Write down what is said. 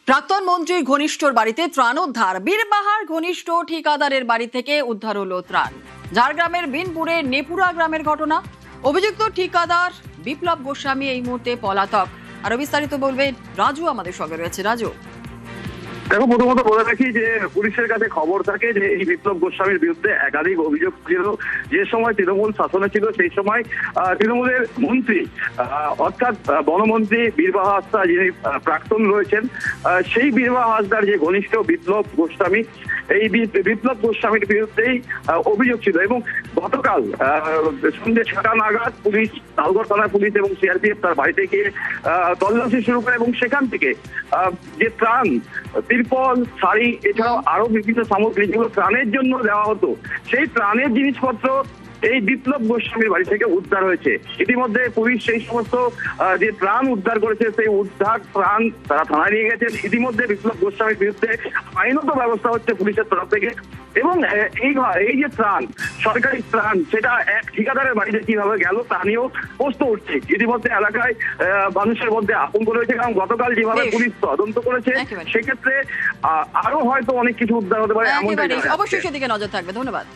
প্রাক্তন মন্ত্রীর ঘনিষ্ঠর বাড়িতে ত্রাণ উদ্ধার। বীরবাহার ঘনিষ্ঠ ঠিকাদারের বাড়ি থেকে উদ্ধার হলো ত্রাণ। ঝাড়গ্রামের বিনপুরের নেপুরা গ্রামের ঘটনা। অভিযুক্ত ঠিকাদার বিপ্লব গোস্বামী এই মুহূর্তে পলাতক। আরো বিস্তারিত বলবেন রাজু, আমাদের সঙ্গে রয়েছে রাজু। দেখো, প্রথমত বলে রাখি যে পুলিশের কাছে খবর থাকে যে এই বিপ্লব গোস্বামীর বিরুদ্ধে একাধিক অভিযোগ ছিল। যে সময় তৃণমূল শাসনে ছিল সেই সময় তৃণমূলের মন্ত্রী অর্থাৎ বনমন্ত্রী বীরবাহা হাসদা, যিনি প্রাক্তন রয়েছেন, সেই বীরবাহা হাসদার যে ঘনিষ্ঠ বিপ্লব গোস্বামী, এই বিপ্লব গোস্বামীর বিরুদ্ধেই অভিযোগ ছিল। এবং গতকাল সন্ধ্যে 6টা নাগাদ পুলিশ, তালগড় থানার পুলিশ এবং সিআরপিএফ তার বাড়িতে গিয়ে তল্লাশি শুরু করে এবং সেখান থেকে যে ত্রাণ, তিরপল, শাড়ি এছাড়াও আরো বিভিন্ন সামগ্রী যেগুলো ত্রাণের জন্য দেওয়া হতো, সেই ত্রাণের জিনিসপত্র এই বিপ্লব গোস্বামীর বাড়ি থেকে উদ্ধার হয়েছে। ইতিমধ্যে পুলিশ সেই সমস্ত যে ত্রাণ উদ্ধার করেছে সেই উদ্ধার ত্রাণ তারা থানায় নিয়ে গেছেন। ইতিমধ্যে বিপ্লব গোস্বামীর বিরুদ্ধে আইনত ব্যবস্থা হচ্ছে পুলিশের তরফ থেকে। এবং এই যে ত্রাণ, সরকারি ত্রাণ, সেটা এক ঠিকাদারের বাড়িতে কিভাবে গেল তা নিয়েও প্রশ্ন উঠছে। ইতিমধ্যে এলাকায় মানুষের মধ্যে আতঙ্ক রয়েছে, কারণ গতকাল যেভাবে পুলিশ তদন্ত করেছে সেক্ষেত্রে আরো হয়তো অনেক কিছু উদ্ধার হতে পারে। অবশ্যই সেদিকে নজর থাকবে। ধন্যবাদ।